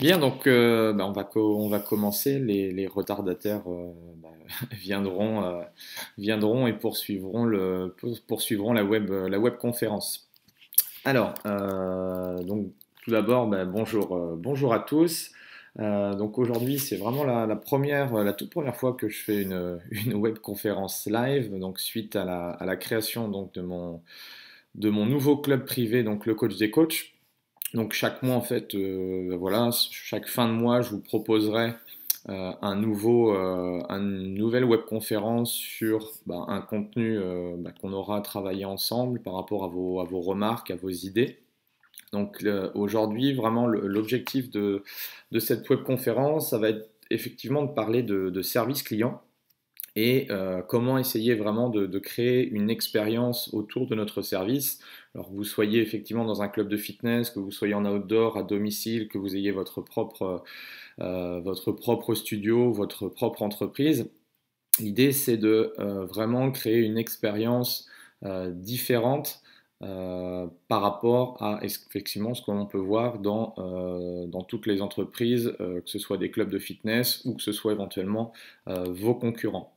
Bien, donc on va commencer. Les retardataires viendront et poursuivront la web conférence. Alors, donc tout d'abord, bonjour à tous. Donc aujourd'hui, c'est vraiment la toute première fois que je fais une web conférence live. Donc suite à la création donc de mon nouveau club privé, donc le coach des coachs. Donc chaque mois en fait, voilà, chaque fin de mois, je vous proposerai une nouvelle webconférence sur un contenu qu'on aura travaillé ensemble par rapport à vos remarques, à vos idées. Donc aujourd'hui, vraiment l'objectif de cette webconférence, ça va être effectivement de parler de service client et comment essayer vraiment de créer une expérience autour de notre service. Alors que vous soyez effectivement dans un club de fitness, que vous soyez en outdoor, à domicile, que vous ayez votre propre studio, votre propre entreprise. L'idée, c'est de vraiment créer une expérience différente par rapport à effectivement ce qu'on peut voir dans toutes les entreprises, que ce soit des clubs de fitness ou que ce soit éventuellement vos concurrents.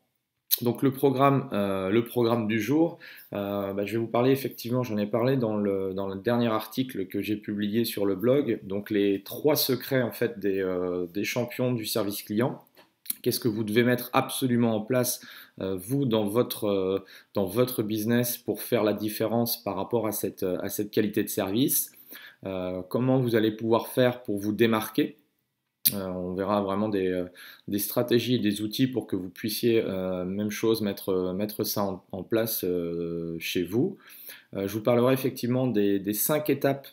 Donc le programme du jour, je vais vous parler effectivement, j'en ai parlé dans le dernier article que j'ai publié sur le blog, donc les trois secrets en fait des champions du service client. Qu'est-ce que vous devez mettre absolument en place, vous, dans votre business pour faire la différence par rapport à cette qualité de service. Comment vous allez pouvoir faire pour vous démarquer. On verra vraiment des stratégies et des outils pour que vous puissiez, même chose, mettre ça en place chez vous. Je vous parlerai effectivement des 5 étapes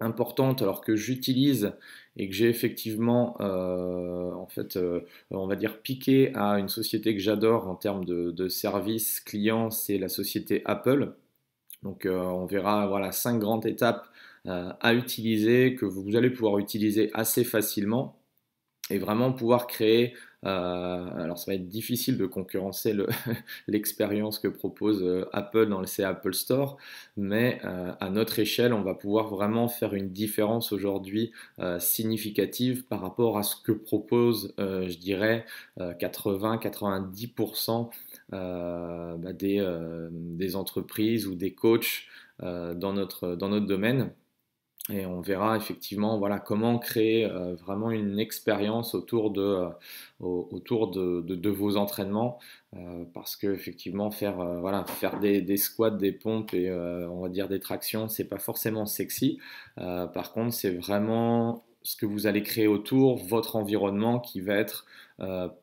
importantes alors que j'utilise et que j'ai effectivement on va dire piqué à une société que j'adore en termes de service client, c'est la société Apple. Donc on verra voilà 5 grandes étapes à utiliser que vous allez pouvoir utiliser assez facilement et vraiment pouvoir créer. Alors ça va être difficile de concurrencer l'expérience que propose Apple dans le Apple Store, mais à notre échelle, on va pouvoir vraiment faire une différence aujourd'hui significative par rapport à ce que propose, je dirais, 80-90% des entreprises ou des coachs dans notre domaine. Et on verra effectivement voilà, comment créer vraiment une expérience autour de vos entraînements. Parce que effectivement faire des squats, des pompes et on va dire des tractions, c'est pas forcément sexy. Par contre, c'est vraiment ce que vous allez créer autour, votre environnement qui va être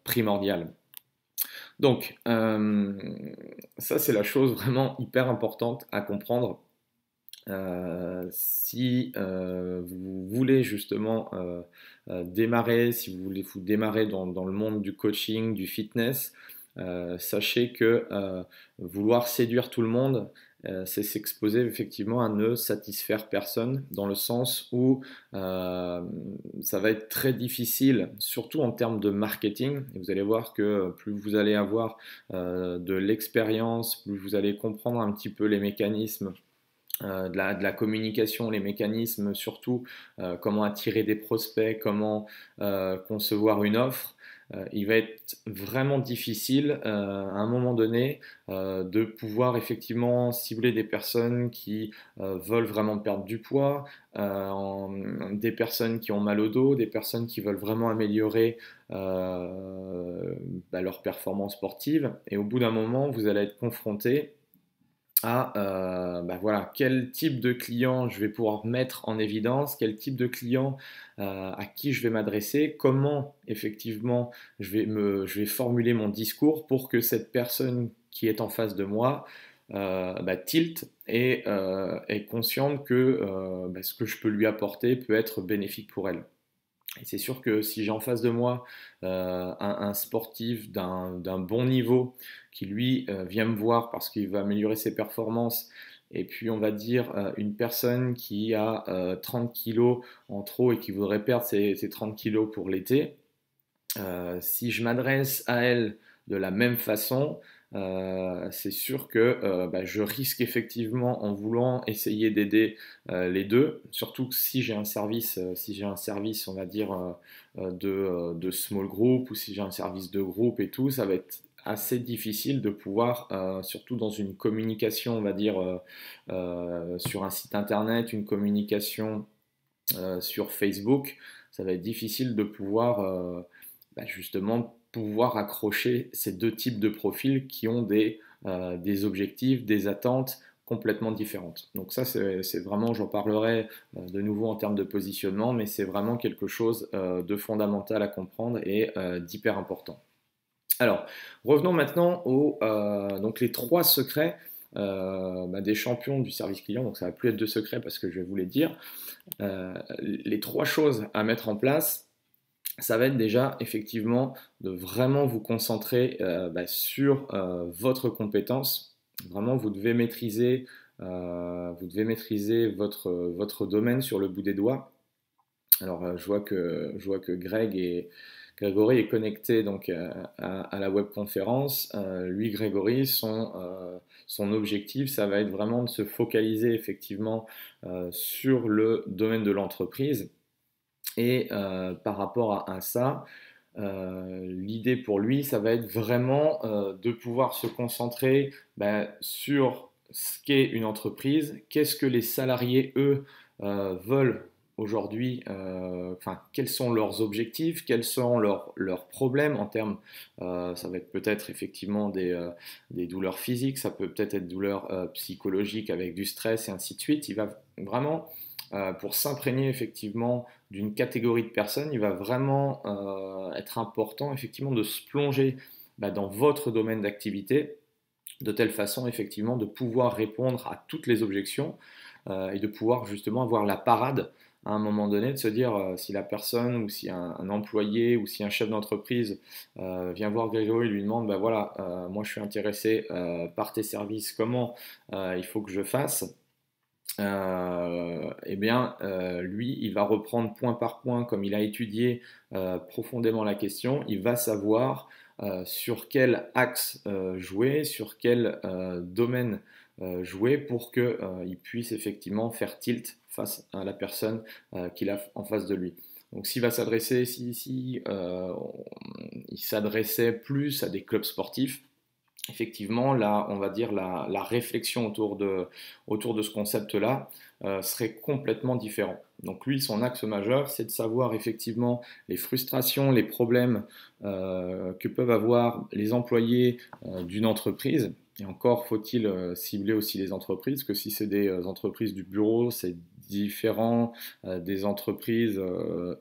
primordial. Donc, ça c'est la chose vraiment hyper importante à comprendre. Si vous voulez justement démarrer, si vous voulez vous démarrer dans le monde du coaching, du fitness, sachez que vouloir séduire tout le monde, c'est s'exposer effectivement à ne satisfaire personne, dans le sens où ça va être très difficile, surtout en termes de marketing. Et vous allez voir que plus vous allez avoir de l'expérience, plus vous allez comprendre un petit peu les mécanismes de la communication, les mécanismes, surtout comment attirer des prospects, comment concevoir une offre. Il va être vraiment difficile à un moment donné de pouvoir effectivement cibler des personnes qui veulent vraiment perdre du poids, des personnes qui ont mal au dos, des personnes qui veulent vraiment améliorer leur performance sportive. Et au bout d'un moment, vous allez être confronté à voilà, quel type de client je vais pouvoir mettre en évidence, quel type de client à qui je vais m'adresser, comment effectivement je vais formuler mon discours pour que cette personne qui est en face de moi tilt et est consciente que ce que je peux lui apporter peut être bénéfique pour elle. Et c'est sûr que si j'ai en face de moi un sportif d'un bon niveau qui lui vient me voir parce qu'il va améliorer ses performances, et puis on va dire une personne qui a 30 kilos en trop et qui voudrait perdre ses 30 kilos pour l'été, si je m'adresse à elle de la même façon, c'est sûr que je risque effectivement en voulant essayer d'aider les deux, surtout que si j'ai un service, on va dire, de small group ou si j'ai un service de groupe et tout, ça va être assez difficile de pouvoir, surtout dans une communication, on va dire, sur un site internet, une communication sur Facebook, ça va être difficile de pouvoir justement pouvoir accrocher ces deux types de profils qui ont des objectifs, des attentes complètement différentes. Donc ça, c'est vraiment, j'en parlerai de nouveau en termes de positionnement, mais c'est vraiment quelque chose de fondamental à comprendre et d'hyper important. Alors, revenons maintenant aux donc les 3 secrets des champions du service client. Donc ça ne va plus être de secrets parce que je vais vous les dire. Les 3 choses à mettre en place, ça va être déjà effectivement de vraiment vous concentrer sur votre compétence. Vraiment, vous devez maîtriser votre domaine sur le bout des doigts. Alors, je vois que Grégory est connecté donc à la webconférence. Lui, Grégory, son objectif, ça va être vraiment de se focaliser effectivement sur le domaine de l'entreprise. Et par rapport à ça, l'idée pour lui, ça va être vraiment de pouvoir se concentrer sur ce qu'est une entreprise, qu'est-ce que les salariés, eux, veulent aujourd'hui, quels sont leurs objectifs, quels sont leurs problèmes en termes, ça va être peut-être effectivement des douleurs physiques, ça peut peut-être être douleurs psychologiques avec du stress et ainsi de suite. Il va vraiment, pour s'imprégner effectivement d'une catégorie de personnes, il va vraiment être important effectivement de se plonger dans votre domaine d'activité de telle façon effectivement de pouvoir répondre à toutes les objections et de pouvoir justement avoir la parade à un moment donné, de se dire si la personne ou si un employé ou si un chef d'entreprise vient voir Grégory et lui demande moi je suis intéressé par tes services, comment il faut que je fasse, lui, il va reprendre point par point, comme il a étudié profondément la question, il va savoir sur quel axe jouer, sur quel domaine jouer pour qu'il puisse effectivement faire tilt face à la personne qu'il a en face de lui. Donc s'il va s'adresser, il s'adressait plus à des clubs sportifs, effectivement, là, on va dire la réflexion autour de ce concept-là serait complètement différent. Donc lui, son axe majeur, c'est de savoir effectivement les frustrations, les problèmes que peuvent avoir les employés d'une entreprise. Et encore faut-il cibler aussi les entreprises, que si c'est des entreprises du bureau, c'est différent des entreprises,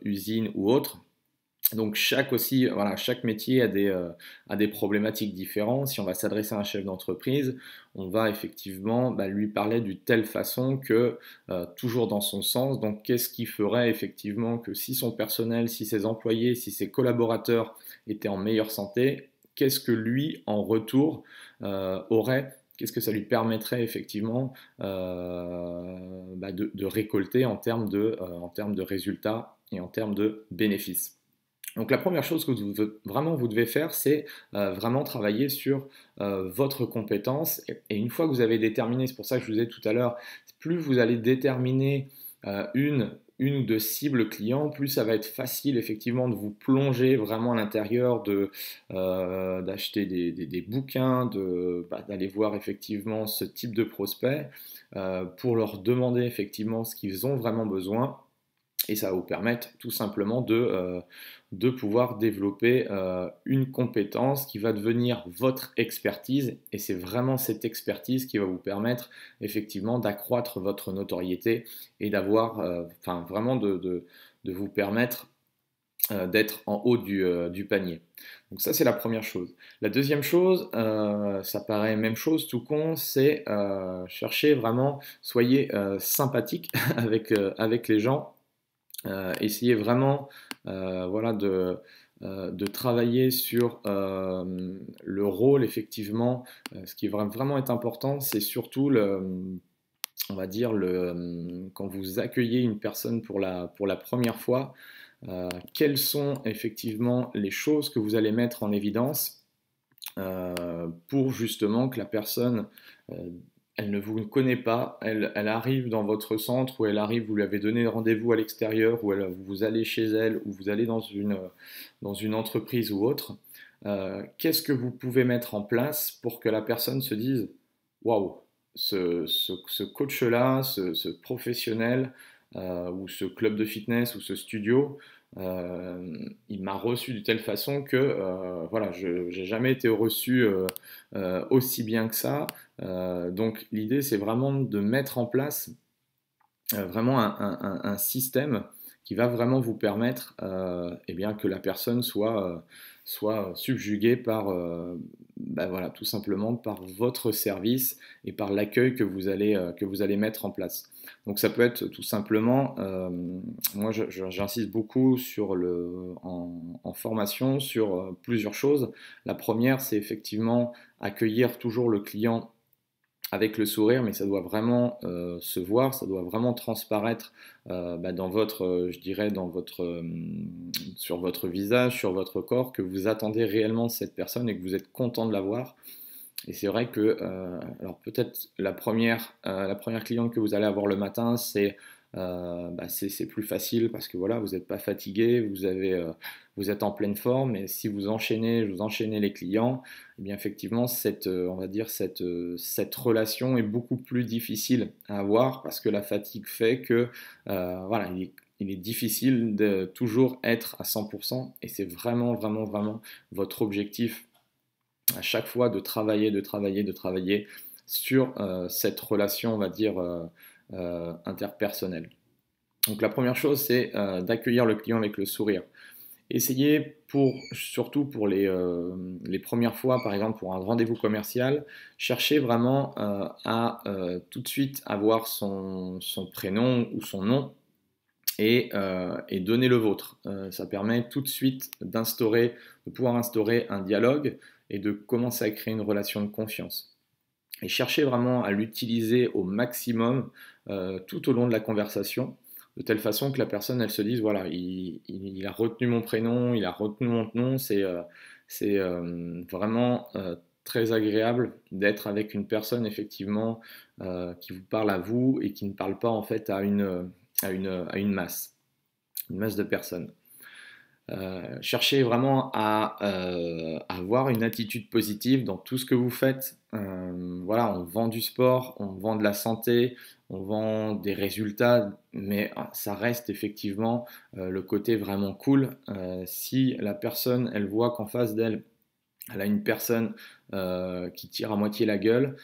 usines ou autres. Donc chaque métier a des problématiques différentes. Si on va s'adresser à un chef d'entreprise, on va effectivement lui parler d'une telle façon que toujours dans son sens. Donc qu'est-ce qui ferait effectivement que si son personnel, si ses employés, si ses collaborateurs étaient en meilleure santé, qu'est-ce que lui en retour aurait, qu'est-ce que ça lui permettrait effectivement de récolter en termes de résultats et en termes de bénéfices. Donc la première chose que vous devez faire, c'est vraiment travailler sur votre compétence. Et une fois que vous avez déterminé, c'est pour ça que je vous ai dit tout à l'heure, plus vous allez déterminer une ou deux cibles clients, plus ça va être facile effectivement de vous plonger vraiment à l'intérieur, d'acheter des bouquins, d'aller voir effectivement ce type de prospects pour leur demander effectivement ce qu'ils ont vraiment besoin. Et ça va vous permettre tout simplement de pouvoir développer une compétence qui va devenir votre expertise. Et c'est vraiment cette expertise qui va vous permettre effectivement d'accroître votre notoriété et d'avoir, vraiment de vous permettre d'être en haut du panier. Donc ça, c'est la première chose. La deuxième chose, ça paraît même chose, tout con, c'est chercher vraiment, soyez sympathique avec les gens. Essayez vraiment de travailler sur le rôle, effectivement. Ce qui va vraiment être important, c'est surtout on va dire quand vous accueillez une personne pour la première fois, quelles sont effectivement les choses que vous allez mettre en évidence pour justement que la personne, elle ne vous connaît pas, elle arrive dans votre centre, ou elle arrive, vous lui avez donné rendez-vous à l'extérieur, ou vous allez chez elle, ou vous allez dans une entreprise ou autre. Qu'est-ce que vous pouvez mettre en place pour que la personne se dise waouh, ce coach-là, ce professionnel, ou ce club de fitness ou ce studio, il m'a reçu de telle façon que voilà, je n'ai jamais été reçu aussi bien que ça. Donc l'idée, c'est vraiment de mettre en place vraiment un système qui va vraiment vous permettre eh bien, que la personne soit subjuguée par, bah voilà, tout simplement par votre service et par l'accueil que vous allez mettre en place. Donc ça peut être tout simplement, moi j'insiste beaucoup en formation sur plusieurs choses. La première, c'est effectivement accueillir toujours le client avec le sourire, mais ça doit vraiment se voir, ça doit vraiment transparaître bah, dans votre, je dirais, sur votre visage, sur votre corps, que vous attendez réellement de cette personne et que vous êtes content de la voir. Et c'est vrai que, alors peut-être la première cliente que vous allez avoir le matin, bah, c'est plus facile parce que voilà, vous n'êtes pas fatigué, vous êtes en pleine forme. Et si vous enchaînez les clients, eh bien effectivement, on va dire cette relation est beaucoup plus difficile à avoir parce que la fatigue fait que voilà, il est difficile de toujours être à 100%, et c'est vraiment, vraiment, vraiment votre objectif à chaque fois de travailler sur cette relation, on va dire, interpersonnelle. Donc la première chose, c'est d'accueillir le client avec le sourire. Essayez surtout pour les premières fois, par exemple pour un rendez-vous commercial, cherchez vraiment à tout de suite avoir son prénom ou son nom, et donner le vôtre. Ça permet tout de suite de pouvoir instaurer un dialogue et de commencer à créer une relation de confiance. Et cherchez vraiment à l'utiliser au maximum tout au long de la conversation, de telle façon que la personne, elle se dise, voilà, il a retenu mon prénom, il a retenu mon nom, c'est vraiment très agréable d'être avec une personne, effectivement, qui vous parle à vous et qui ne parle pas, en fait, à une masse de personnes. Cherchez vraiment à avoir une attitude positive dans tout ce que vous faites. Voilà, on vend du sport, on vend de la santé, on vend des résultats, mais ça reste effectivement le côté vraiment cool. Si la personne, elle voit qu'en face d'elle, elle a une personne qui tire à moitié la gueule,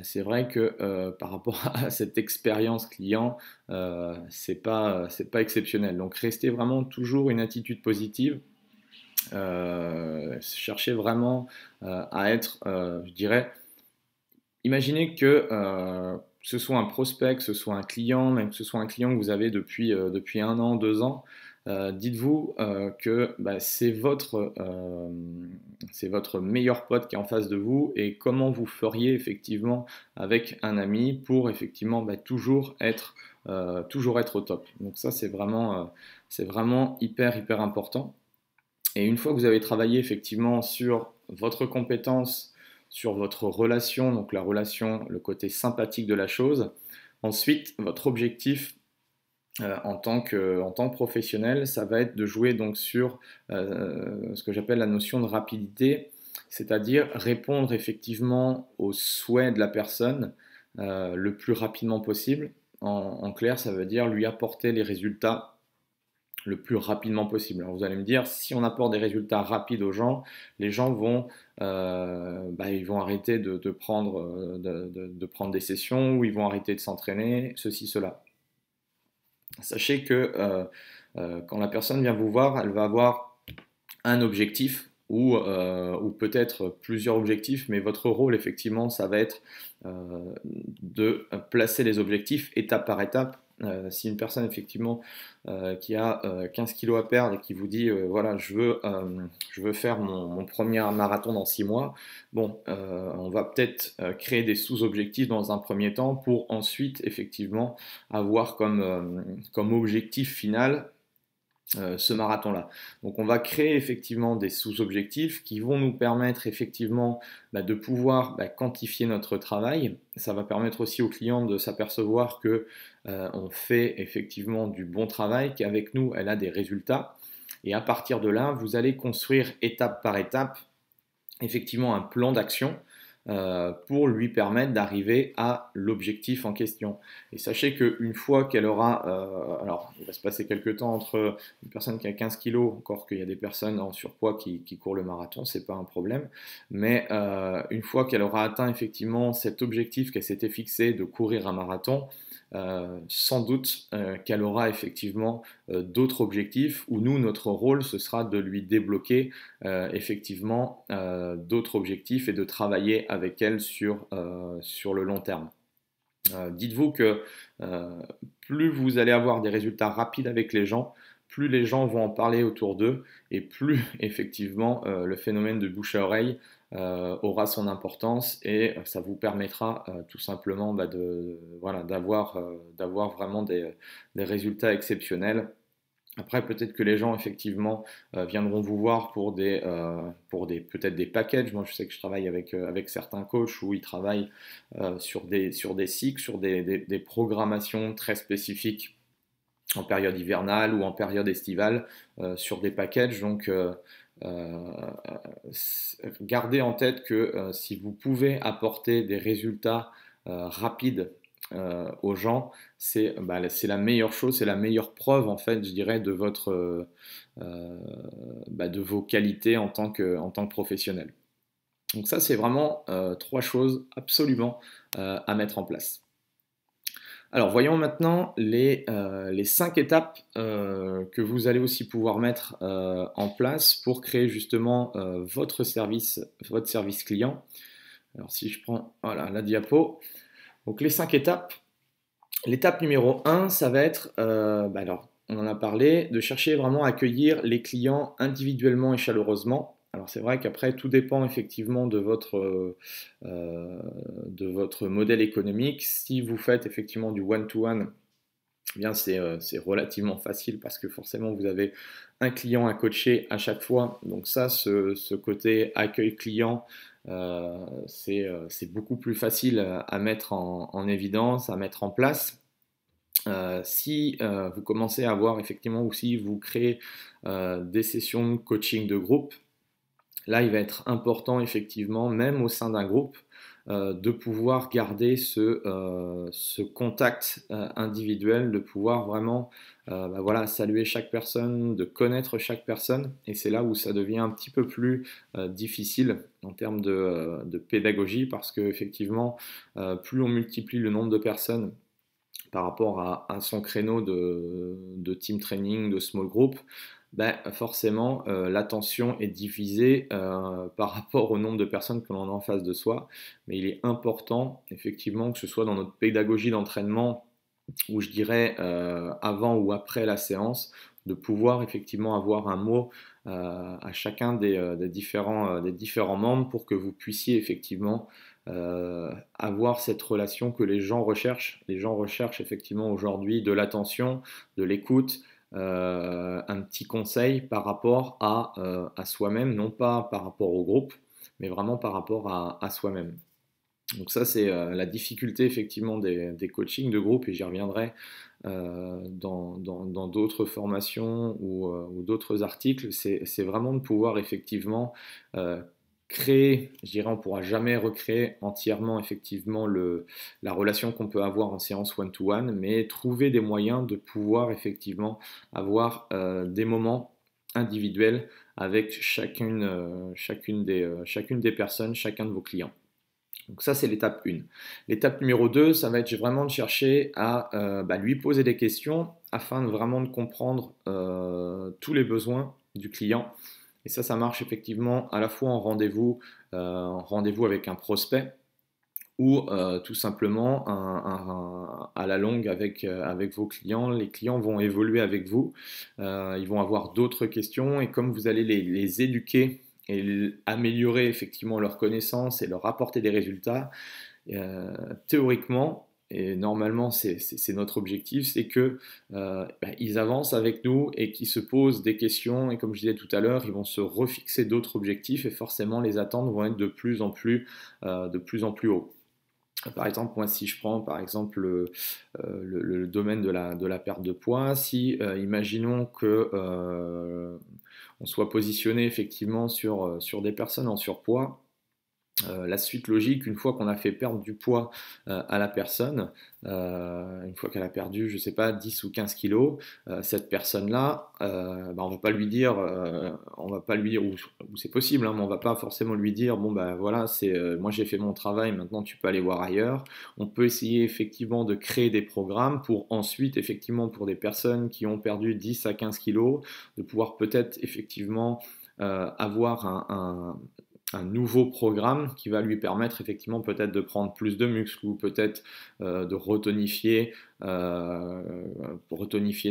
c'est vrai que par rapport à cette expérience client, c'est pas exceptionnel. Donc restez vraiment toujours une attitude positive. Cherchez vraiment à être, je dirais, imaginez que ce soit un prospect, que ce soit un client, même que ce soit un client que vous avez depuis 1 an, 2 ans. Dites-vous que bah, c'est votre meilleur pote qui est en face de vous, et comment vous feriez effectivement avec un ami pour effectivement bah, toujours être au top. Donc ça, c'est vraiment hyper, hyper important. Et une fois que vous avez travaillé effectivement sur votre compétence, sur votre relation, donc la relation, le côté sympathique de la chose, ensuite, votre objectif en tant que professionnel, ça va être de jouer donc sur ce que j'appelle la notion de rapidité, c'est-à-dire répondre effectivement aux souhaits de la personne le plus rapidement possible. En clair, ça veut dire lui apporter les résultats le plus rapidement possible. Alors vous allez me dire, si on apporte des résultats rapides aux gens, les gens ils vont arrêter de prendre des sessions, ou ils vont arrêter de s'entraîner, ceci, cela. Sachez que quand la personne vient vous voir, elle va avoir un objectif ou peut-être plusieurs objectifs, mais votre rôle, effectivement, ça va être de placer les objectifs étape par étape. Si une personne, effectivement, qui a 15 kilos à perdre et qui vous dit voilà, je veux faire mon premier marathon dans 6 mois, bon, on va peut-être créer des sous-objectifs dans un premier temps pour ensuite, effectivement, avoir comme objectif final ce marathon-là. Donc on va créer effectivement des sous-objectifs qui vont nous permettre effectivement de pouvoir quantifier notre travail. Ça va permettre aussi aux clients de s'apercevoir que on fait effectivement du bon travail, qu'avec nous elle a des résultats. Et à partir de là, vous allez construire étape par étape effectivement un plan d'action pour lui permettre d'arriver à l'objectif en question. Et sachez qu'une fois qu'elle aura, alors il va se passer quelques temps entre une personne qui a 15 kilos, encore qu'il y a des personnes en surpoids qui courent le marathon, c'est pas un problème, mais une fois qu'elle aura atteint effectivement cet objectif qu'elle s'était fixé de courir un marathon, sans doute qu'elle aura effectivement d'autres objectifs où nous, notre rôle, ce sera de lui débloquer effectivement d'autres objectifs et de travailler avec elle sur le long terme. Dites-vous que plus vous allez avoir des résultats rapides avec les gens, plus les gens vont en parler autour d'eux et plus effectivement le phénomène de bouche à oreille aura son importance et ça vous permettra tout simplement d'avoir vraiment des résultats exceptionnels. Après, peut-être que les gens, effectivement, viendront vous voir pour peut-être des packages. Moi, je sais que je travaille avec certains coachs où ils travaillent sur des cycles, sur des programmations très spécifiques en période hivernale ou en période estivale, sur des packages. Donc, gardez en tête que si vous pouvez apporter des résultats rapides aux gens, c'est la meilleure chose, c'est la meilleure preuve en fait, je dirais, de de vos qualités en tant que professionnel. Donc ça, c'est vraiment trois choses absolument à mettre en place. Alors, voyons maintenant les 5 étapes que vous allez aussi pouvoir mettre en place pour créer justement votre service client. Alors, si je prends la diapo, donc les 5 étapes. L'étape numéro 1, ça va être, alors on en a parlé, de chercher vraiment à accueillir les clients individuellement et chaleureusement. Alors c'est vrai qu'après tout dépend effectivement de votre modèle économique. Si vous faites effectivement du one-to-one, eh bien c'est relativement facile parce que forcément vous avez un client à coacher à chaque fois. Donc ça, ce côté accueil client, c'est beaucoup plus facile à mettre en évidence, à mettre en place. Si vous commencez à avoir effectivement, ou si vous créez des sessions de coaching de groupe, là il va être important effectivement, même au sein d'un groupe, de pouvoir garder ce contact individuel, de pouvoir vraiment saluer chaque personne, de connaître chaque personne. Et c'est là où ça devient un petit peu plus difficile en termes de pédagogie, parce que effectivement, plus on multiplie le nombre de personnes par rapport à son créneau de team training, de small group, forcément l'attention est divisée par rapport au nombre de personnes que l'on a en face de soi. Mais il est important effectivement que ce soit dans notre pédagogie d'entraînement, ou je dirais avant ou après la séance, de pouvoir effectivement avoir un mot à chacun des différents membres pour que vous puissiez effectivement avoir cette relation que les gens recherchent. Les gens recherchent effectivement aujourd'hui de l'attention, de l'écoute, un petit conseil par rapport à soi-même, non pas par rapport au groupe, mais vraiment par rapport à soi-même. Donc ça, c'est la difficulté effectivement des coachings de groupe, et j'y reviendrai dans d'autres formations ou d'autres articles. C'est vraiment de pouvoir effectivement créer, je dirais, on ne pourra jamais recréer entièrement effectivement la relation qu'on peut avoir en séance one-to-one, mais trouver des moyens de pouvoir effectivement avoir des moments individuels avec chacune des personnes, chacun de vos clients. Donc ça, c'est l'étape 1. L'étape numéro 2, ça va être vraiment de chercher à lui poser des questions afin de vraiment de comprendre tous les besoins du client. Et ça marche effectivement à la fois en rendez-vous avec un prospect, ou tout simplement à la longue avec vos clients. Les clients vont évoluer avec vous, ils vont avoir d'autres questions, et comme vous allez les éduquer et améliorer effectivement leurs connaissances et leur apporter des résultats, théoriquement, et normalement c'est notre objectif, c'est que ils avancent avec nous et qu'ils se posent des questions, et comme je disais tout à l'heure, ils vont se refixer d'autres objectifs, et forcément les attentes vont être de plus en plus haut. Par exemple, moi, si je prends par exemple le domaine de la perte de poids, si imaginons que on soit positionné effectivement sur des personnes en surpoids, la suite logique, une fois qu'on a fait perdre du poids à la personne, une fois qu'elle a perdu, je sais pas, 10 ou 15 kilos, cette personne-là, on va pas lui dire, ou c'est possible, hein, mais on va pas forcément lui dire, bon ben voilà, moi j'ai fait mon travail, maintenant tu peux aller voir ailleurs. On peut essayer effectivement de créer des programmes pour ensuite, effectivement, pour des personnes qui ont perdu 10 à 15 kilos, de pouvoir peut-être effectivement avoir un nouveau programme qui va lui permettre effectivement peut-être de prendre plus de muscles, ou peut-être de retonifier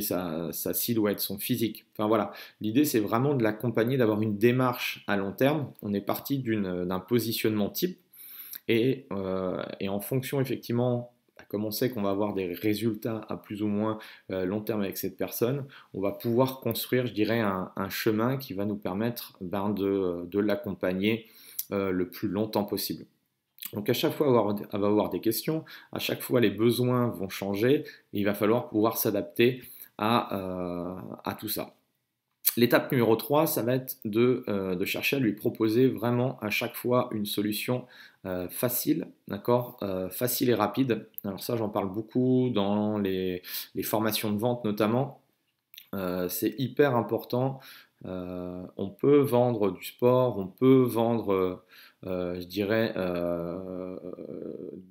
sa silhouette, son physique. Enfin voilà, l'idée c'est vraiment de l'accompagner, d'avoir une démarche à long terme. On est parti d'un positionnement type, et en fonction effectivement, comme on sait qu'on va avoir des résultats à plus ou moins long terme avec cette personne, on va pouvoir construire, je dirais, un chemin qui va nous permettre de l'accompagner le plus longtemps possible. Donc à chaque fois, elle va avoir des questions, à chaque fois les besoins vont changer, et il va falloir pouvoir s'adapter à tout ça. L'étape numéro 3, ça va être de chercher à lui proposer vraiment à chaque fois une solution facile, d'accord, facile et rapide. Alors ça, j'en parle beaucoup dans les formations de vente notamment. C'est hyper important. On peut vendre du sport, on peut vendre, je dirais, de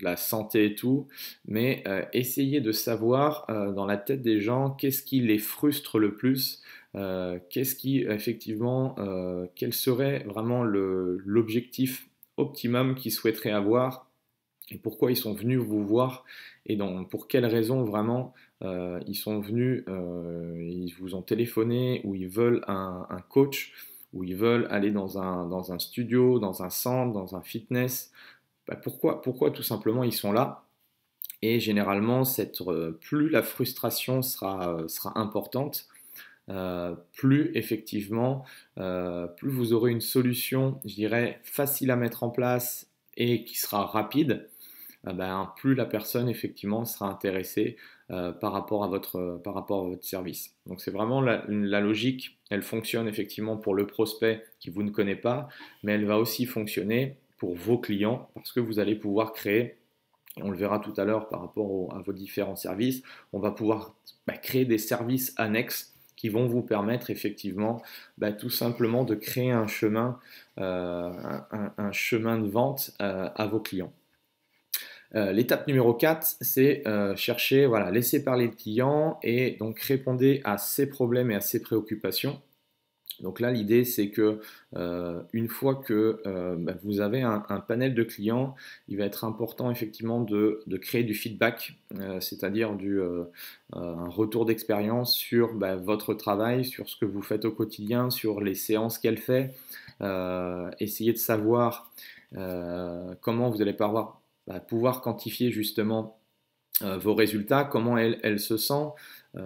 la santé et tout, mais essayer de savoir dans la tête des gens qu'est-ce qui les frustre le plus, qu'est-ce qui effectivement, quel serait vraiment l'objectif optimum qu'ils souhaiteraient avoir, et pourquoi ils sont venus vous voir, et pour quelles raisons vraiment ils sont venus, ils vous ont téléphoné, ou ils veulent un coach, ou ils veulent aller dans un studio, dans un centre, dans un fitness. Pourquoi tout simplement ils sont là. Et généralement, plus la frustration sera importante, plus effectivement, plus vous aurez une solution, je dirais, facile à mettre en place et qui sera rapide, plus la personne effectivement sera intéressée par rapport à votre service. Donc c'est vraiment la logique, elle fonctionne effectivement pour le prospect qui vous ne connaît pas, mais elle va aussi fonctionner pour vos clients, parce que vous allez pouvoir créer, on le verra tout à l'heure par rapport à vos différents services, on va pouvoir créer des services annexes qui vont vous permettre effectivement tout simplement de créer un chemin, un chemin de vente à vos clients. L'étape numéro 4, c'est chercher, voilà, laisser parler le client, et donc répondre à ses problèmes et à ses préoccupations. Donc là, l'idée, c'est que une fois que vous avez un panel de clients, il va être important effectivement de créer du feedback, c'est-à-dire un retour d'expérience sur votre travail, sur ce que vous faites au quotidien, sur les séances qu'elle fait. Essayer de savoir comment vous allez pouvoir quantifier justement vos résultats, comment elle se sent. Tout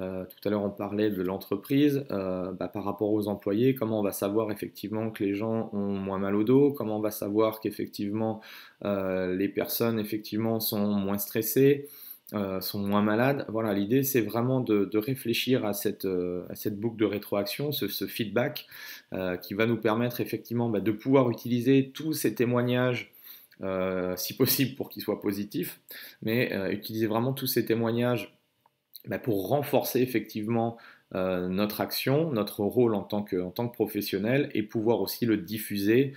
à l'heure on parlait de l'entreprise, par rapport aux employés, comment on va savoir effectivement que les gens ont moins mal au dos, comment on va savoir qu'effectivement les personnes effectivement sont moins stressées, sont moins malades. Voilà, l'idée c'est vraiment de réfléchir à cette boucle de rétroaction, ce feedback qui va nous permettre effectivement de pouvoir utiliser tous ces témoignages, si possible pour qu'ils soient positifs, mais utiliser vraiment tous ces témoignages pour renforcer effectivement notre action, notre rôle en tant que professionnel, et pouvoir aussi le diffuser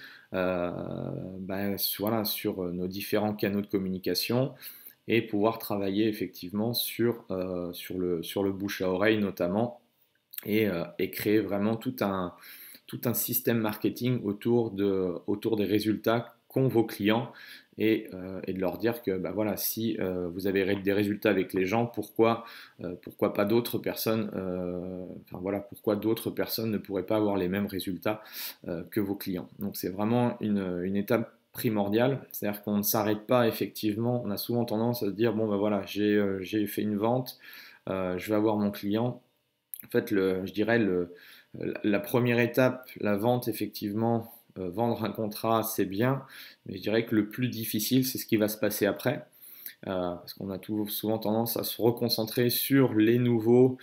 sur nos différents canaux de communication, et pouvoir travailler effectivement sur le bouche à oreille notamment, et créer vraiment tout un système marketing autour des résultats qu'ont vos clients, et de leur dire que voilà, si vous avez des résultats avec les gens, pourquoi pas d'autres personnes, pourquoi d'autres personnes ne pourraient pas avoir les mêmes résultats que vos clients. Donc c'est vraiment une étape primordial. C'est-à-dire qu'on ne s'arrête pas effectivement. On a souvent tendance à se dire, bon ben voilà, j'ai fait une vente, je vais avoir mon client. En fait, je dirais la première étape, la vente, effectivement, vendre un contrat, c'est bien, mais je dirais que le plus difficile, c'est ce qui va se passer après. Parce qu'on a souvent tendance à se reconcentrer sur les nouveaux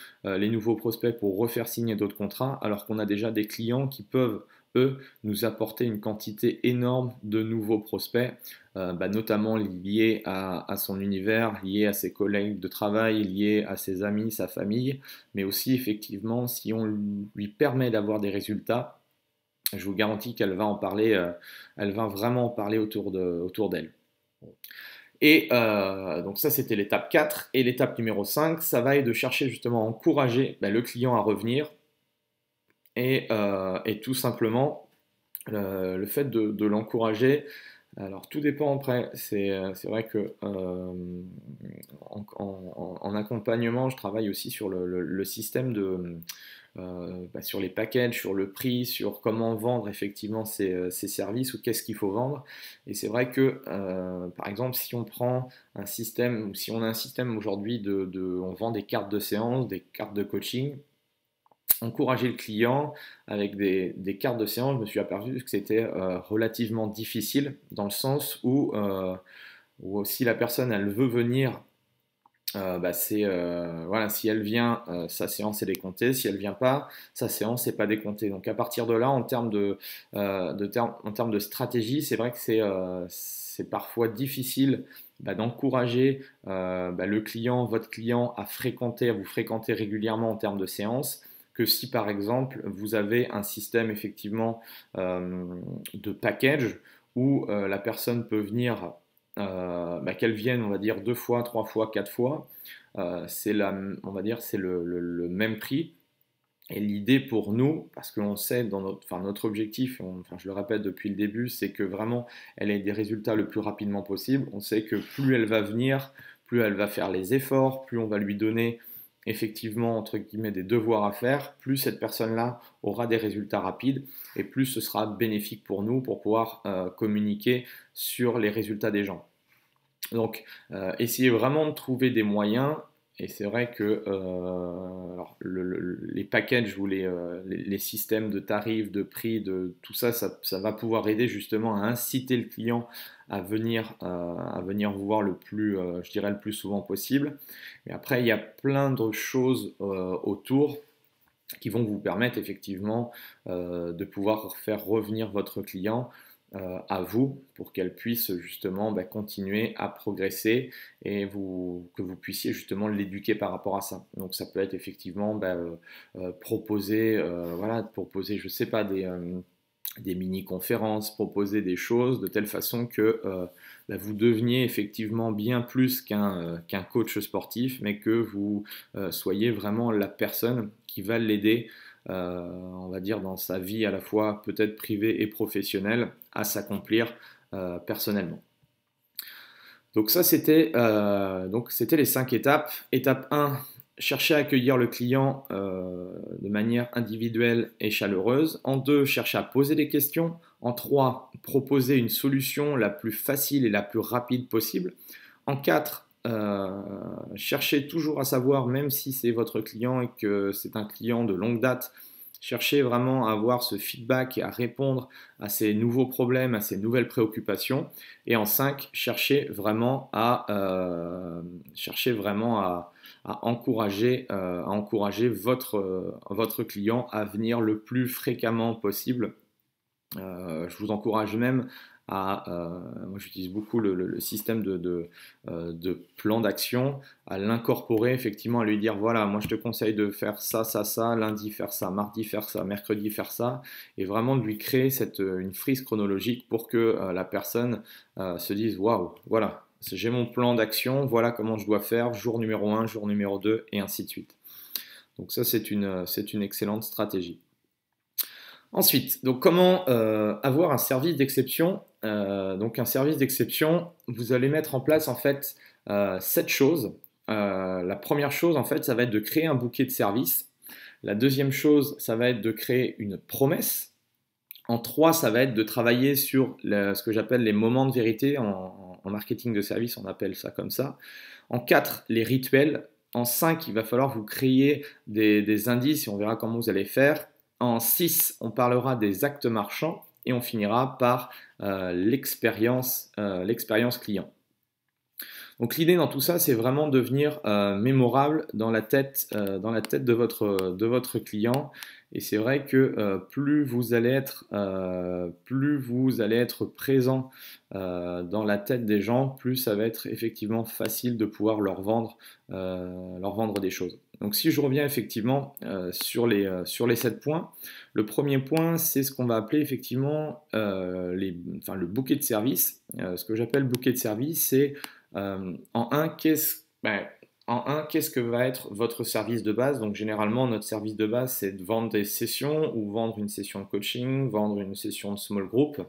prospects pour refaire signer d'autres contrats, alors qu'on a déjà des clients qui peuvent, eux, nous apporter une quantité énorme de nouveaux prospects, notamment liés à son univers, liés à ses collègues de travail, liés à ses amis, sa famille, mais aussi effectivement si on lui permet d'avoir des résultats, je vous garantis qu'elle va en parler, elle va vraiment en parler autour d'elle. Et donc ça, c'était l'étape 4. Et l'étape numéro 5, ça va être de chercher justement à encourager le client à revenir. Et tout simplement, le fait de l'encourager, alors tout dépend après. C'est vrai que en accompagnement, je travaille aussi sur le système sur les packages, sur le prix, sur comment vendre effectivement ces services ou qu'est-ce qu'il faut vendre. Et c'est vrai que, par exemple, si on prend un système, ou si on a un système aujourd'hui on vend des cartes de séance, des cartes de coaching, encourager le client avec des cartes de séance, je me suis aperçu que c'était relativement difficile dans le sens où si la personne elle veut venir, voilà, si elle vient, sa séance est décomptée. Si elle vient pas, sa séance n'est pas décomptée. Donc à partir de là, en termes en termes de stratégie, c'est vrai que c'est parfois difficile d'encourager le client, votre client, à vous fréquenter régulièrement en termes de séances, que si par exemple vous avez un système effectivement de package où la personne peut venir, qu'elle vienne, on va dire, 2 fois, 3 fois, 4 fois, on va dire, c'est le même prix. Et l'idée pour nous, parce qu'on sait dans notre objectif, je le répète depuis le début, c'est que vraiment elle ait des résultats le plus rapidement possible. On sait que plus elle va venir, plus elle va faire les efforts, plus on va lui donner effectivement entre guillemets des devoirs à faire, plus cette personne-là aura des résultats rapides et plus ce sera bénéfique pour nous pour pouvoir communiquer sur les résultats des gens. Donc, essayez vraiment de trouver des moyens. Et c'est vrai que les packages ou les systèmes de tarifs, de prix, de tout ça, ça va pouvoir aider justement à inciter le client à venir vous voir je dirais le plus souvent possible. Mais après, il y a plein de choses autour qui vont vous permettre effectivement de pouvoir faire revenir votre client à vous pour qu'elle puisse justement continuer à progresser et que vous puissiez justement l'éduquer par rapport à ça. Donc ça peut être effectivement proposer, je sais pas, des mini-conférences, proposer des choses de telle façon que vous deveniez effectivement bien plus qu'un coach sportif, mais que vous soyez vraiment la personne qui va l'aider, on va dire, dans sa vie à la fois peut-être privée et professionnelle, à s'accomplir personnellement. Donc ça, c'était les 5 étapes. Étape 1, chercher à accueillir le client de manière individuelle et chaleureuse. En 2, chercher à poser des questions. En 3, proposer une solution la plus facile et la plus rapide possible. En 4, cherchez toujours à savoir, même si c'est votre client et que c'est un client de longue date, cherchez vraiment à avoir ce feedback et à répondre à ces nouveaux problèmes, à ces nouvelles préoccupations. Et en 5, cherchez vraiment à encourager votre client à venir le plus fréquemment possible. Je vous encourage même moi j'utilise beaucoup le système de plan d'action, à l'incorporer effectivement, à lui dire voilà, moi je te conseille de faire ça, ça, ça, lundi faire ça, mardi faire ça, mercredi faire ça, et vraiment de lui créer une frise chronologique pour que la personne se dise waouh, voilà, j'ai mon plan d'action, voilà comment je dois faire, jour numéro 1, jour numéro 2, et ainsi de suite. Donc ça c'est une excellente stratégie. Ensuite, donc comment avoir un service d'exception. Donc un service d'exception, vous allez mettre en place en fait 7 choses. La première chose en fait, ça va être de créer un bouquet de services. La deuxième chose, ça va être de créer une promesse. En 3, ça va être de travailler sur ce que j'appelle les moments de vérité. En marketing de service, on appelle ça comme ça. En 4, les rituels. En 5, il va falloir vous créer des indices et on verra comment vous allez faire. En 6, on parlera des actes marchands et on finira par l'expérience client. Donc l'idée dans tout ça, c'est vraiment de devenir mémorable dans la tête de votre client. Et c'est vrai que plus vous allez être présent dans la tête des gens, plus ça va être effectivement facile de pouvoir leur vendre des choses. Donc si je reviens effectivement sur les 7 points, le premier point, c'est ce qu'on va appeler effectivement le bouquet de services. Ce que j'appelle bouquet de services, c'est en un, qu'est-ce que va être votre service de base? Donc généralement, notre service de base, c'est de vendre des sessions ou vendre une session de coaching, vendre une session de small group. Donc,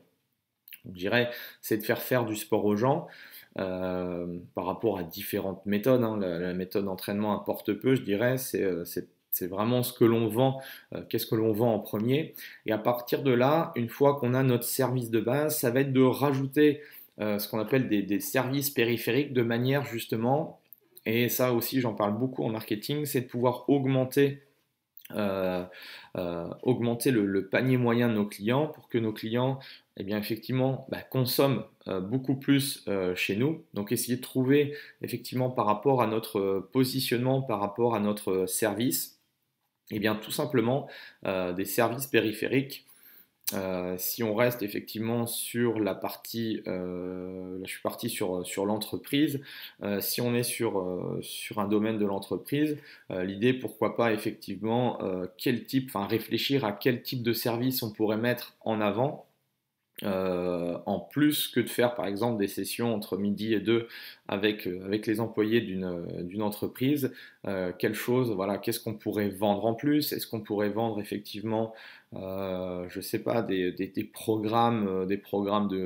je dirais, c'est de faire du sport aux gens par rapport à différentes méthodes. Hein. La méthode d'entraînement importe peu, je dirais. C'est vraiment ce que l'on vend, qu'est-ce que l'on vend en premier. Et à partir de là, une fois qu'on a notre service de base, ça va être de rajouter ce qu'on appelle des services périphériques de manière justement, et ça aussi j'en parle beaucoup en marketing, c'est de pouvoir augmenter le panier moyen de nos clients pour que nos clients eh bien, effectivement, consomment beaucoup plus chez nous. Donc essayer de trouver effectivement par rapport à notre positionnement, par rapport à notre service, eh bien, tout simplement des services périphériques. Si on reste effectivement sur la partie, là je suis parti sur l'entreprise, si on est sur un domaine de l'entreprise, l'idée pourquoi pas effectivement réfléchir à quel type de service on pourrait mettre en avant. En plus que de faire par exemple des sessions entre midi et 2 avec les employés d'une entreprise, voilà, qu'est-ce qu'on pourrait vendre en plus? Est-ce qu'on pourrait vendre effectivement, je sais pas, des programmes,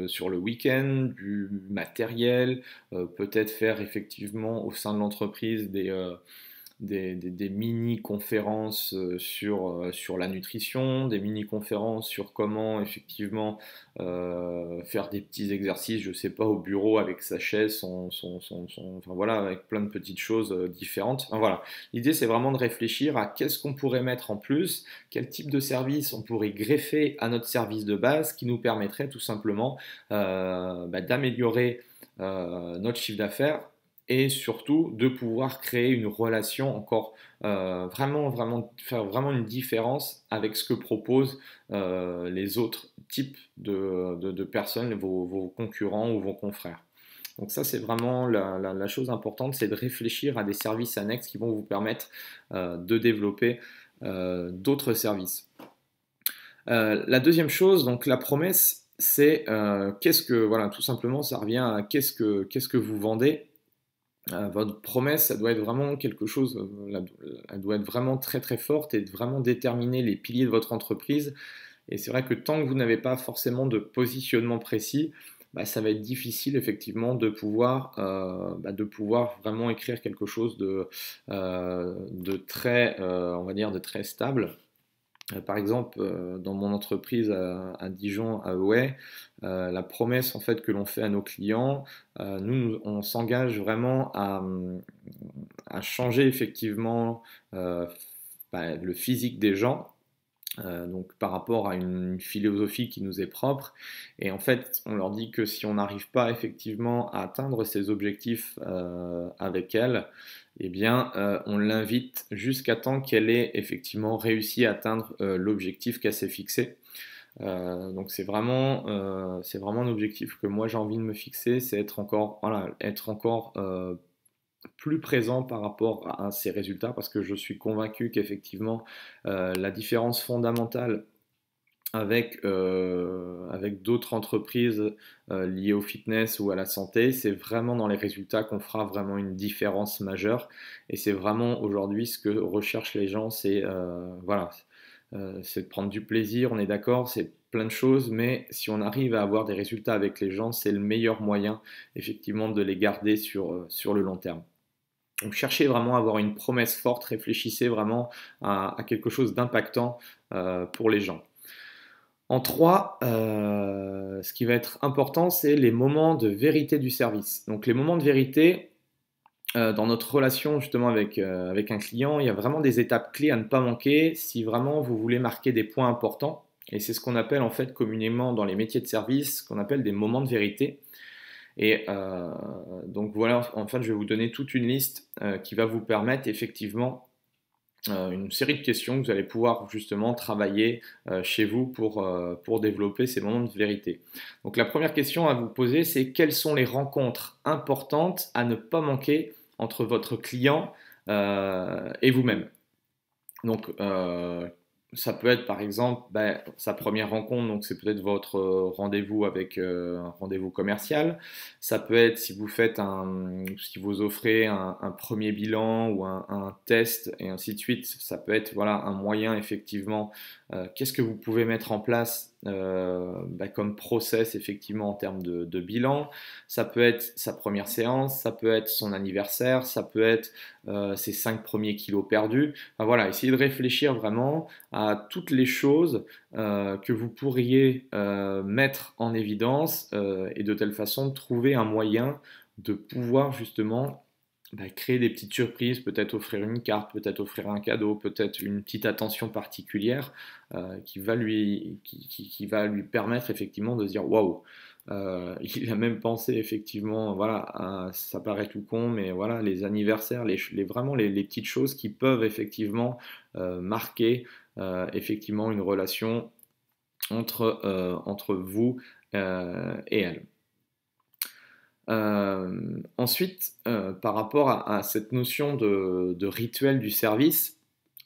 sur le week-end, du matériel, peut-être faire effectivement au sein de l'entreprise des mini-conférences sur la nutrition, des mini-conférences sur comment effectivement faire des petits exercices, je sais pas, au bureau avec sa chaise, enfin voilà, avec plein de petites choses différentes. Enfin, voilà. L'idée c'est vraiment de réfléchir à qu'est-ce qu'on pourrait mettre en plus, quel type de service on pourrait greffer à notre service de base qui nous permettrait tout simplement d'améliorer notre chiffre d'affaires et surtout de pouvoir créer une relation encore faire vraiment une différence avec ce que proposent les autres types de personnes, vos concurrents ou vos confrères. Donc ça, c'est vraiment la chose importante, c'est de réfléchir à des services annexes qui vont vous permettre de développer d'autres services. La deuxième chose, donc la promesse, c'est voilà, tout simplement, ça revient à qu'est-ce que vous vendez. Votre promesse, ça doit être vraiment quelque chose, elle doit être vraiment très très forte et vraiment déterminer les piliers de votre entreprise. Et c'est vrai que tant que vous n'avez pas forcément de positionnement précis, ça va être difficile effectivement de pouvoir vraiment écrire quelque chose de très, on va dire, de très stable. Par exemple, dans mon entreprise à Dijon, à Ouai, la promesse en fait que l'on fait à nos clients, nous on s'engage vraiment à changer effectivement le physique des gens. Donc par rapport à une philosophie qui nous est propre. Et en fait, on leur dit que si on n'arrive pas effectivement à atteindre ces objectifs avec elle, eh bien, on l'invite jusqu'à temps qu'elle ait effectivement réussi à atteindre l'objectif qu'elle s'est fixé. Donc c'est vraiment un objectif que moi j'ai envie de me fixer, c'est être encore plus présent par rapport à ces résultats parce que je suis convaincu qu'effectivement la différence fondamentale avec d'autres entreprises liées au fitness ou à la santé, c'est vraiment dans les résultats qu'on fera vraiment une différence majeure. Et c'est vraiment aujourd'hui ce que recherchent les gens, c'est c'est de prendre du plaisir, on est d'accord, c'est plein de choses, mais si on arrive à avoir des résultats avec les gens, c'est le meilleur moyen effectivement de les garder sur le long terme. Donc cherchez vraiment à avoir une promesse forte, réfléchissez vraiment à quelque chose d'impactant pour les gens. En 3, ce qui va être important, c'est les moments de vérité du service. Donc les moments de vérité, dans notre relation justement avec un client, il y a vraiment des étapes clés à ne pas manquer si vraiment vous voulez marquer des points importants. Et c'est ce qu'on appelle en fait communément dans les métiers de service, qu'on appelle des moments de vérité. Et donc voilà, en fait, je vais vous donner toute une liste qui va vous permettre effectivement une série de questions que vous allez pouvoir justement travailler chez vous pour développer ces moments de vérité. Donc la première question à vous poser, c'est quelles sont les rencontres importantes à ne pas manquer entre votre client et vous-même. Donc, ça peut être par exemple sa première rencontre, donc c'est peut-être votre rendez-vous avec un rendez-vous commercial. Ça peut être si vous offrez un premier bilan ou un test et ainsi de suite. Ça peut être voilà un moyen effectivement. Qu'est-ce que vous pouvez mettre en place comme process effectivement en termes de bilan. Ça peut être sa première séance, ça peut être son anniversaire, ça peut être ses 5 premiers kilos perdus. Enfin, voilà, essayez de réfléchir vraiment à toutes les choses que vous pourriez mettre en évidence et de telle façon de trouver un moyen de pouvoir justement créer des petites surprises, peut-être offrir une carte, peut-être offrir un cadeau, peut-être une petite attention particulière qui va lui permettre effectivement de se dire waouh, il a même pensé effectivement, voilà, ça paraît tout con, mais voilà, les anniversaires, vraiment les petites choses qui peuvent effectivement marquer effectivement une relation entre vous et elle. Ensuite, par rapport à cette notion de rituel du service,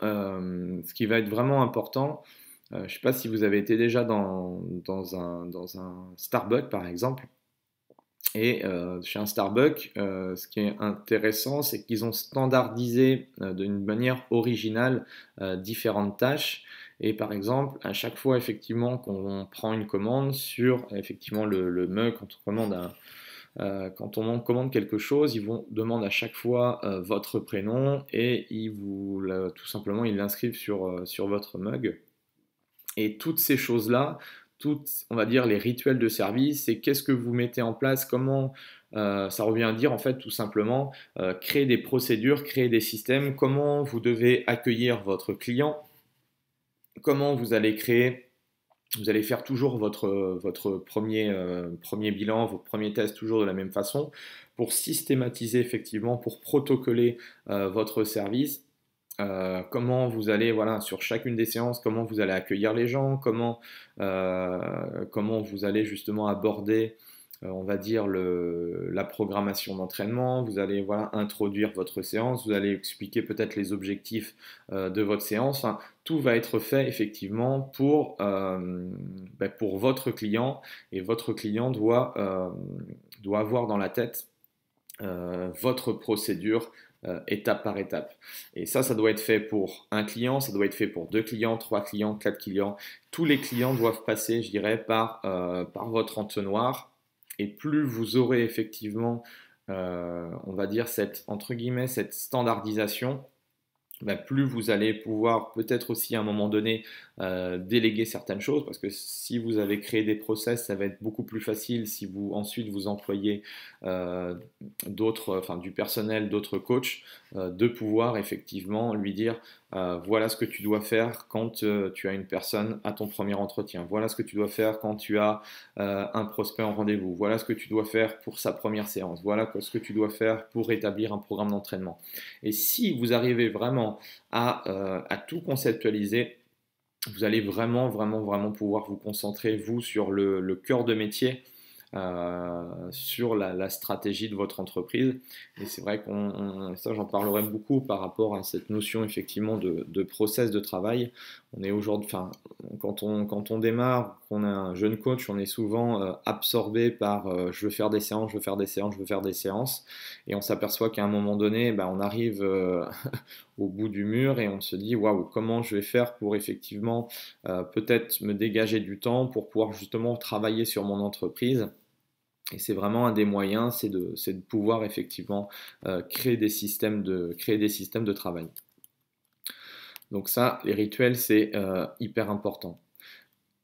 ce qui va être vraiment important, je ne sais pas si vous avez été déjà dans un Starbucks par exemple, et chez un Starbucks, ce qui est intéressant, c'est qu'ils ont standardisé d'une manière originale différentes tâches. Et par exemple, à chaque fois effectivement qu'on prend une commande sur effectivement le mug, quand on commande quelque chose, ils vous demandent à chaque fois votre prénom et tout simplement ils l'inscrivent sur votre mug. Et toutes ces choses-là, on va dire, les rituels de service, c'est qu'est-ce que vous mettez en place, comment ça revient à dire en fait tout simplement créer des procédures, créer des systèmes, comment vous devez accueillir votre client, comment vous allez faire toujours votre premier bilan, vos premiers tests toujours de la même façon pour systématiser effectivement, pour protocoler votre service. Comment vous allez, voilà, sur chacune des séances, comment vous allez accueillir les gens, comment vous allez justement aborder, on va dire, la programmation d'entraînement, vous allez voilà, introduire votre séance, vous allez expliquer peut-être les objectifs de votre séance. Enfin, tout va être fait effectivement pour votre client et votre client doit avoir dans la tête votre procédure étape par étape. Et ça doit être fait pour un client, ça doit être fait pour 2 clients, 3 clients, 4 clients. Tous les clients doivent passer, je dirais, par votre entonnoir. Et plus vous aurez effectivement, on va dire, entre guillemets, cette standardisation, plus vous allez pouvoir peut-être aussi à un moment donné déléguer certaines choses parce que si vous avez créé des process, ça va être beaucoup plus facile si vous ensuite vous employez du personnel, d'autres coachs, de pouvoir effectivement lui dire voilà ce que tu dois faire quand tu as une personne à ton premier entretien, voilà ce que tu dois faire quand tu as un prospect en rendez-vous, voilà ce que tu dois faire pour sa première séance, voilà ce que tu dois faire pour établir un programme d'entraînement. Et si vous arrivez vraiment à tout conceptualiser, vous allez vraiment pouvoir vous concentrer, vous, sur le cœur de métier, sur la stratégie de votre entreprise. Et c'est vrai ça j'en parlerai beaucoup par rapport à cette notion effectivement de process de travail. On est aujourd'hui, enfin, quand on démarre, qu'on est un jeune coach, on est souvent absorbé par je veux faire des séances, je veux faire des séances, je veux faire des séances. Et on s'aperçoit qu'à un moment donné, on arrive au bout du mur et on se dit waouh, comment je vais faire pour effectivement peut-être me dégager du temps pour pouvoir justement travailler sur mon entreprise. Et c'est vraiment un des moyens, c'est de pouvoir effectivement créer des systèmes de travail. Donc ça, les rituels, c'est hyper important.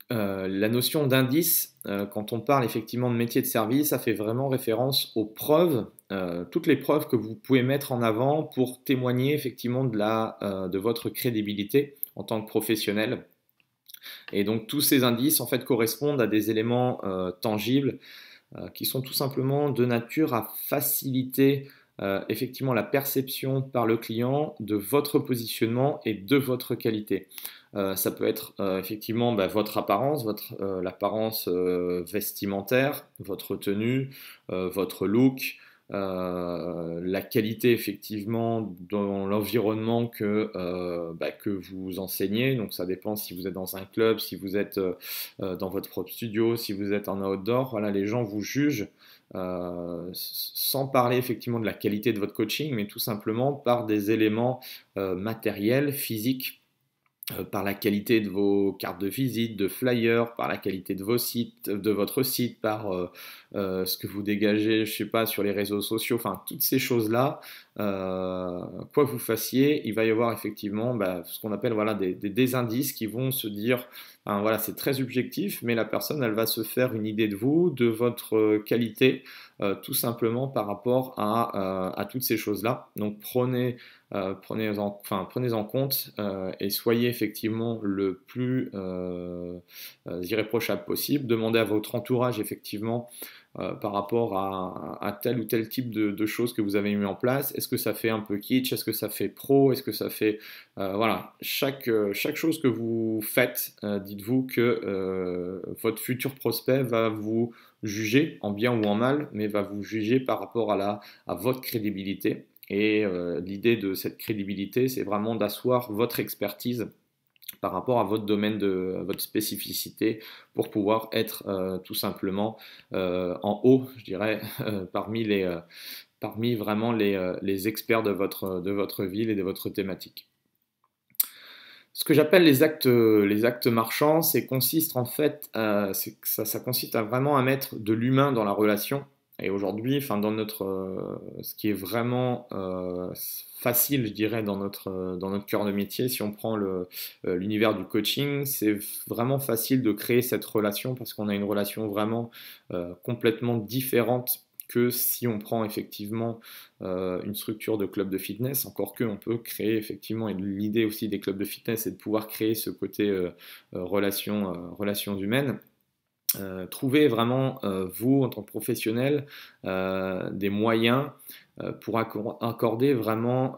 La notion d'indice, quand on parle effectivement de métier de service, ça fait vraiment référence aux preuves, toutes les preuves que vous pouvez mettre en avant pour témoigner effectivement de votre crédibilité en tant que professionnel. Et donc tous ces indices en fait correspondent à des éléments tangibles qui sont tout simplement de nature à faciliter effectivement la perception par le client de votre positionnement et de votre qualité. Ça peut être effectivement votre apparence, l'apparence vestimentaire, votre tenue, votre look, la qualité effectivement dans l'environnement que vous enseignez. Donc ça dépend si vous êtes dans un club, si vous êtes dans votre propre studio, si vous êtes en outdoor. Voilà, les gens vous jugent sans parler effectivement de la qualité de votre coaching, mais tout simplement par des éléments matériels, physiques, par la qualité de vos cartes de visite, de flyers, par la qualité de votre site, par ce que vous dégagez, je sais pas, sur les réseaux sociaux, enfin toutes ces choses-là, quoi que vous fassiez, il va y avoir effectivement ce qu'on appelle voilà des indices qui vont se dire, voilà, c'est très objectif, mais la personne elle va se faire une idée de vous, de votre qualité, tout simplement par rapport à toutes ces choses-là. Donc prenez-en compte et soyez effectivement le plus irréprochable possible. Demandez à votre entourage effectivement par rapport à tel ou tel type de choses que vous avez mis en place. Est-ce que ça fait un peu kitsch? Est-ce que ça fait pro? Est-ce que ça fait... voilà, chaque chose que vous faites, dites-vous que votre futur prospect va vous juger en bien ou en mal, mais va vous juger par rapport à votre crédibilité. Et l'idée de cette crédibilité, c'est vraiment d'asseoir votre expertise par rapport à votre domaine, à votre spécificité, pour pouvoir être tout simplement en haut, je dirais, parmi vraiment les experts de votre ville et de votre thématique. Ce que j'appelle les actes marchands, consiste en fait, ça consiste à vraiment à mettre de l'humain dans la relation. Et aujourd'hui, enfin ce qui est vraiment facile, je dirais, dans notre cœur de métier, si on prend l'univers du coaching, c'est vraiment facile de créer cette relation parce qu'on a une relation vraiment complètement différente que si on prend effectivement une structure de club de fitness, encore que on peut créer effectivement, et l'idée aussi des clubs de fitness, c'est de pouvoir créer ce côté relations humaines. Trouvez vraiment, vous, en tant que professionnel, des moyens pour accorder vraiment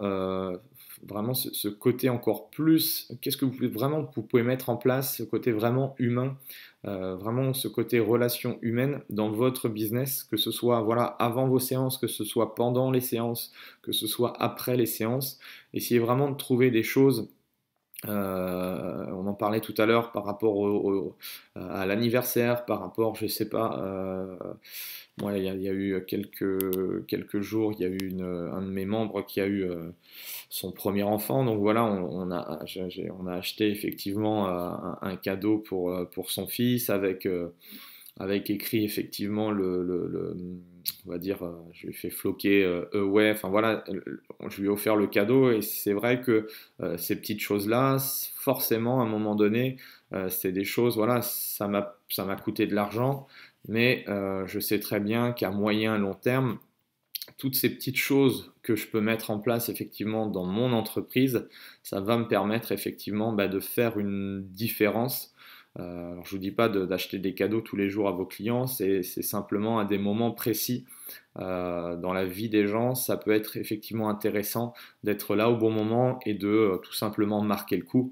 ce côté encore plus. Qu'est-ce que vous pouvez mettre en place, ce côté vraiment humain, vraiment ce côté relation humaine dans votre business, que ce soit voilà, avant vos séances, que ce soit pendant les séances, que ce soit après les séances. Essayez vraiment de trouver des choses. On en parlait tout à l'heure par rapport à l'anniversaire, par rapport, je sais pas, moi il y a eu quelques jours, il y a eu un de mes membres qui a eu son premier enfant, donc voilà, on a acheté effectivement un cadeau pour son fils avec écrit effectivement on va dire, je lui ai fait floquer ouais, enfin voilà, je lui ai offert le cadeau et c'est vrai que ces petites choses-là, forcément à un moment donné, c'est des choses, voilà, ça m'a coûté de l'argent, mais je sais très bien qu'à moyen et long terme, toutes ces petites choses que je peux mettre en place effectivement dans mon entreprise, ça va me permettre effectivement de faire une différence. Alors je ne vous dis pas d'acheter des cadeaux tous les jours à vos clients, c'est simplement à des moments précis dans la vie des gens. Ça peut être effectivement intéressant d'être là au bon moment et de tout simplement marquer le coup.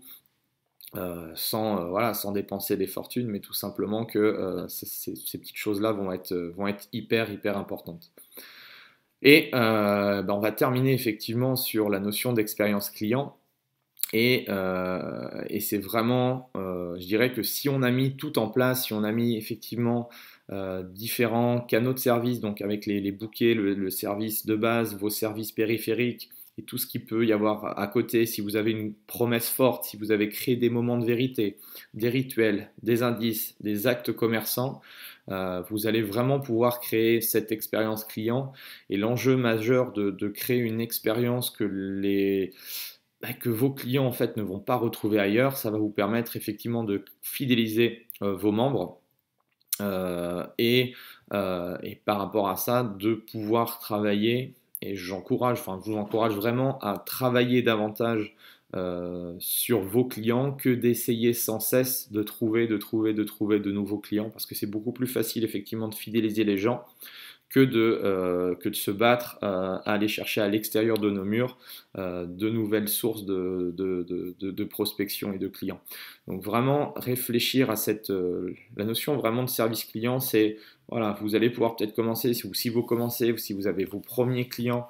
Sans dépenser des fortunes, mais tout simplement que ces petites choses-là vont être hyper importantes. Et on va terminer effectivement sur la notion d'expérience client. Et c'est vraiment, je dirais que si on a mis tout en place, si on a mis effectivement différents canaux de service, donc avec les bouquets, le service de base, vos services périphériques et tout ce qu'il peut y avoir à côté, si vous avez une promesse forte, si vous avez créé des moments de vérité, des rituels, des indices, des actes commerçants, vous allez vraiment pouvoir créer cette expérience client. Et l'enjeu majeur de créer une expérience que que vos clients en fait ne vont pas retrouver ailleurs. Ça va vous permettre effectivement de fidéliser vos membres et par rapport à ça, de pouvoir travailler. Et je vous encourage vraiment à travailler davantage sur vos clients que d'essayer sans cesse de trouver de nouveaux clients, parce que c'est beaucoup plus facile effectivement de fidéliser les gens que de se battre à aller chercher à l'extérieur de nos murs de nouvelles sources de prospection et de clients. Donc vraiment réfléchir à la notion vraiment de service client, c'est voilà, vous allez pouvoir peut-être commencer, si vous commencez ou si vous avez vos premiers clients,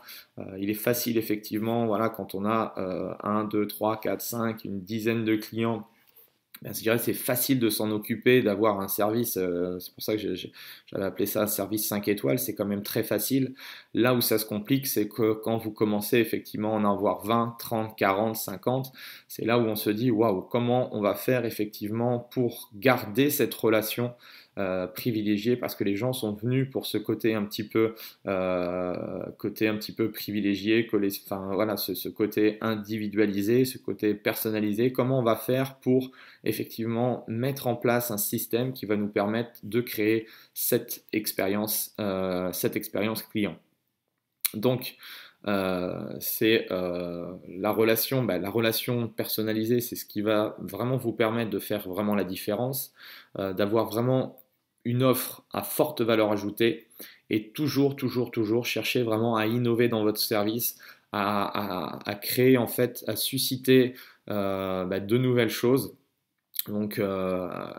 il est facile effectivement, voilà, quand on a 1, 2, 3, 4, 5, une dizaine de clients, je dirais que c'est facile de s'en occuper, d'avoir un service, c'est pour ça que j'avais appelé ça service 5 étoiles, c'est quand même très facile. Là où ça se complique, c'est que quand vous commencez effectivement à en avoir 20, 30, 40, 50, c'est là où on se dit, waouh, comment on va faire effectivement pour garder cette relation privilégiée, parce que les gens sont venus pour ce côté un petit peu privilégié, enfin, voilà, ce côté individualisé, ce côté personnalisé. Comment on va faire pour effectivement mettre en place un système qui va nous permettre de créer cette expérience client. Donc, c'est la relation personnalisée, c'est ce qui va vraiment vous permettre de faire vraiment la différence, d'avoir vraiment une offre à forte valeur ajoutée et toujours chercher vraiment à innover dans votre service, à créer en fait, à susciter de nouvelles choses. Donc,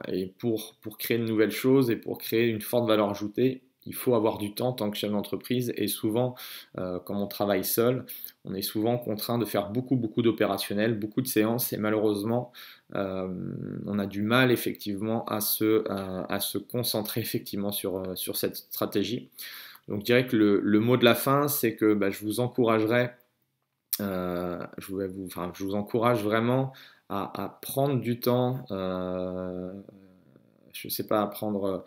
et pour créer de nouvelles choses et pour créer une forte valeur ajoutée, il faut avoir du temps en tant que chef d'entreprise. Et souvent, comme on travaille seul, on est souvent contraint de faire beaucoup d'opérationnels, beaucoup de séances. Et malheureusement, on a du mal effectivement à se concentrer effectivement sur cette stratégie. Donc, je dirais que le mot de la fin, c'est que je vous encouragerais je vous encourage vraiment à prendre du temps, je ne sais pas, à prendre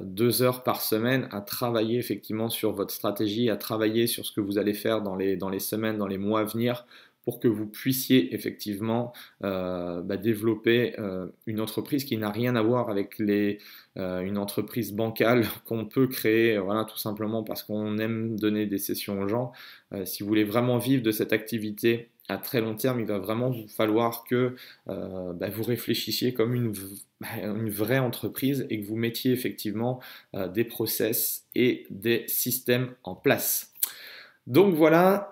2 heures par semaine à travailler effectivement sur votre stratégie, à travailler sur ce que vous allez faire dans les semaines, dans les mois à venir, pour que vous puissiez effectivement développer une entreprise qui n'a rien à voir avec une entreprise bancale qu'on peut créer, voilà, tout simplement parce qu'on aime donner des sessions aux gens. Si vous voulez vraiment vivre de cette activité à très long terme, il va vraiment vous falloir que vous réfléchissiez comme une vraie entreprise et que vous mettiez effectivement des process et des systèmes en place. Donc voilà,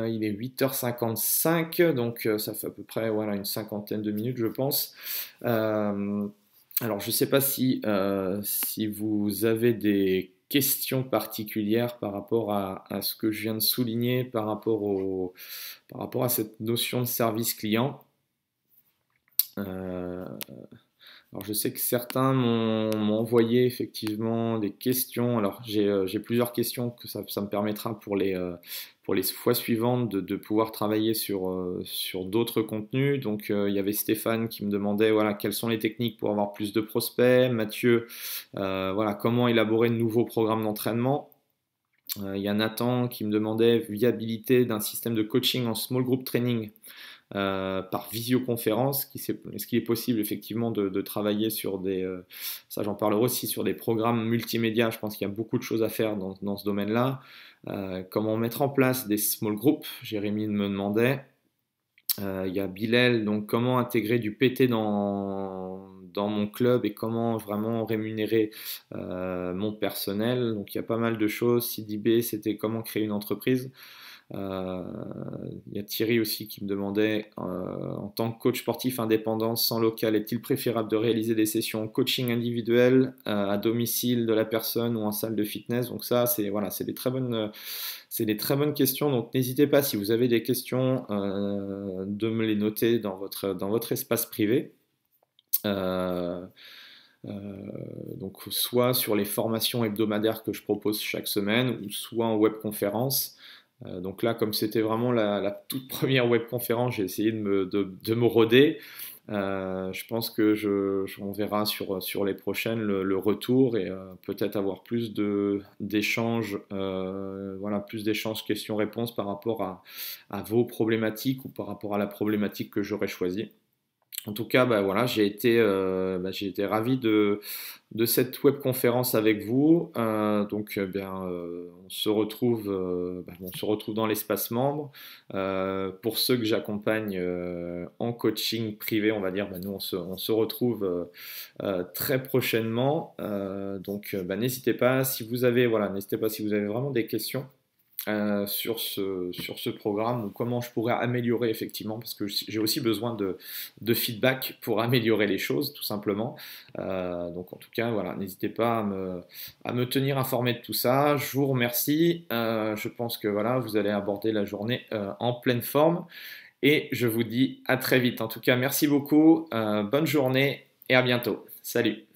il est 8h55, donc ça fait à peu près voilà, une cinquantaine de minutes je pense. Alors je ne sais pas si vous avez des questions particulières par rapport à ce que je viens de souligner, par rapport à cette notion de service client. Alors je sais que certains m'ont envoyé effectivement des questions. Alors j'ai plusieurs questions que ça me permettra pour les fois suivantes de pouvoir travailler sur d'autres contenus. Donc il y avait Stéphane qui me demandait voilà, quelles sont les techniques pour avoir plus de prospects. Mathieu, voilà, comment élaborer de nouveaux programmes d'entraînement. Il y a Nathan qui me demandait viabilité d'un système de coaching en small group training. Par visioconférence, est-ce qu'il est possible effectivement de travailler sur ça j'en parlerai aussi, sur des programmes multimédia. Je pense qu'il y a beaucoup de choses à faire dans ce domaine-là. Comment mettre en place des small groups, Jérémy me demandait. Il y a Bilal, donc comment intégrer du PT dans mon club et comment vraiment rémunérer mon personnel. Donc il y a pas mal de choses. CDB, c'était comment créer une entreprise. Il y a Thierry aussi qui me demandait en tant que coach sportif indépendant sans local, est-il préférable de réaliser des sessions coaching individuel à domicile de la personne ou en salle de fitness. Donc ça c'est des très bonnes questions. Donc n'hésitez pas, si vous avez des questions, de me les noter dans votre espace privé. Donc soit sur les formations hebdomadaires que je propose chaque semaine, ou soit en webconférence. Donc là, comme c'était vraiment la toute première webconférence, j'ai essayé de me roder. Je pense que on verra sur les prochaines le retour et peut-être avoir plus d'échanges, voilà, plus d'échanges questions-réponses par rapport à vos problématiques ou par rapport à la problématique que j'aurais choisie. En tout cas, bah, voilà, j'ai été ravi de cette webconférence avec vous. Donc, on se retrouve dans l'espace membre. Pour ceux que j'accompagne en coaching privé, on va dire, bah, nous, on se retrouve très prochainement. N'hésitez pas si vous avez, voilà, n'hésitez pas si vous avez vraiment des questions sur ce programme ou comment je pourrais améliorer effectivement, parce que j'ai aussi besoin de feedback pour améliorer les choses, tout simplement. Donc en tout cas, voilà, n'hésitez pas à me tenir informé de tout ça. Je vous remercie. Je pense que voilà, vous allez aborder la journée en pleine forme et je vous dis à très vite. En tout cas, merci beaucoup, bonne journée et à bientôt. Salut.